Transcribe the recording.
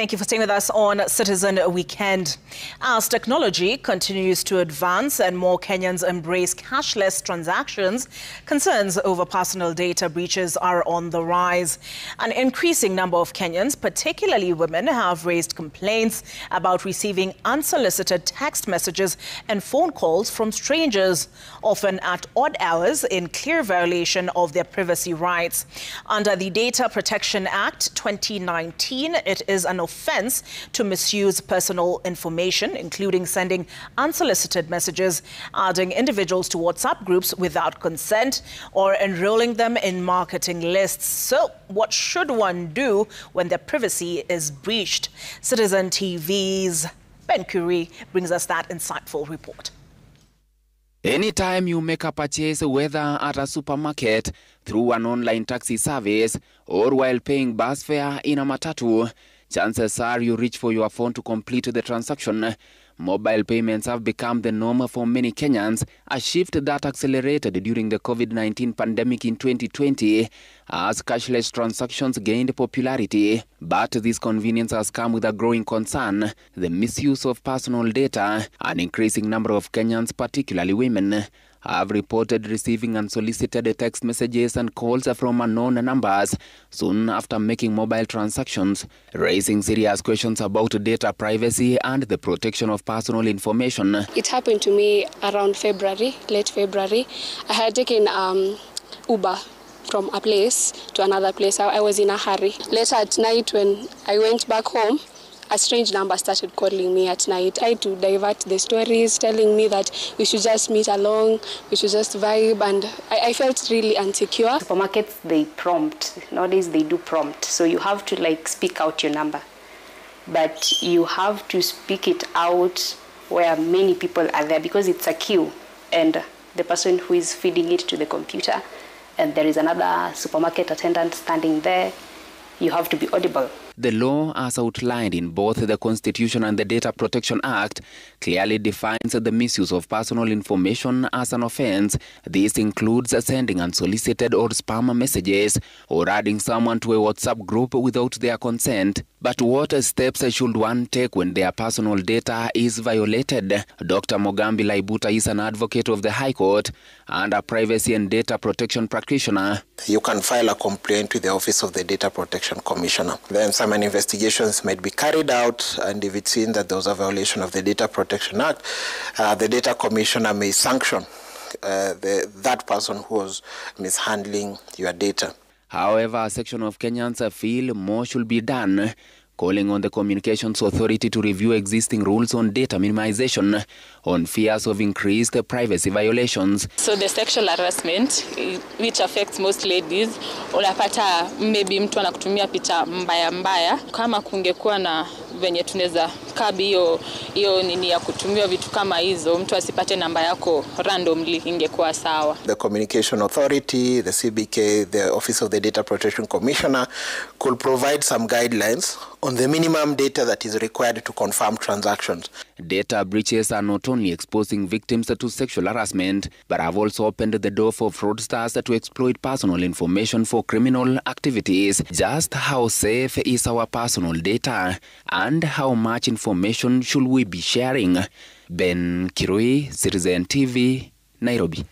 Thank you for staying with us on Citizen Weekend. As technology continues to advance and more Kenyans embrace cashless transactions, concerns over personal data breaches are on the rise. An increasing number of Kenyans, particularly women, have raised complaints about receiving unsolicited text messages and phone calls from strangers, often at odd hours, in clear violation of their privacy rights. Under the Data Protection Act 2019, it is an offense to misuse personal information, including sending unsolicited messages, adding individuals to WhatsApp groups without consent, or enrolling them in marketing lists. So, what should one do when their privacy is breached? Citizen TV's Ben Curie brings us that insightful report. Anytime you make a purchase, whether at a supermarket, through an online taxi service, or while paying bus fare in a matatu, chances are you reach for your phone to complete the transaction. Mobile payments have become the norm for many Kenyans, a shift that accelerated during the COVID-19 pandemic in 2020 as cashless transactions gained popularity. But this convenience has come with a growing concern: the misuse of personal data. An increasing number of Kenyans, particularly women, have reported receiving unsolicited text messages and calls from unknown numbers soon after making mobile transactions, raising serious questions about data privacy and the protection of personal information. It happened to me around February, late February. I had taken Uber from a place to another place. I was in a hurry. Later at night, when I went back home, a strange number started calling me at night, tried to divert the stories, telling me that we should just meet along, we should just vibe, and I felt really insecure. Supermarkets, they prompt. Nowadays, they do prompt. So you have to speak out your number. But you have to speak it out where many people are there, because it's a queue, and the person who is feeding it to the computer, and there is another supermarket attendant standing there, you have to be audible. The law, as outlined in both the Constitution and the Data Protection Act, clearly defines the misuse of personal information as an offense. This includes sending unsolicited or spam messages or adding someone to a WhatsApp group without their consent. But what steps should one take when their personal data is violated? Dr. Mogambi Laibuta is an advocate of the High Court and a privacy and data protection practitioner. You can file a complaint with the Office of the Data Protection Commissioner. Then some investigations might be carried out, and if it's seen that there was a violation of the Data Protection Act, the Data Commissioner may sanction that person who was mishandling your data. However, a section of Kenyans feel more should be done, calling on the Communications Authority to review existing rules on data minimization on fears of increased privacy violations. So the sexual harassment, which affects most ladies, unapata maybe mtu anakutumia picha mbaya, kama kungekuwa na venye tunaweza kabi hiyo nini ya kutumia vitu kama hizo, mtu asipate namba yako randomly, ingekuwa sawa. The Communication Authority, the CBK, the Office of the Data Protection Commissioner could provide some guidelines on the minimum data that is required to confirm transactions. Data breaches are not only exposing victims to sexual harassment, but have also opened the door for fraudsters to exploit personal information for criminal activities. Just how safe is our personal data, and how much information should we be sharing? Ben Curie, Citizen TV, Nairobi.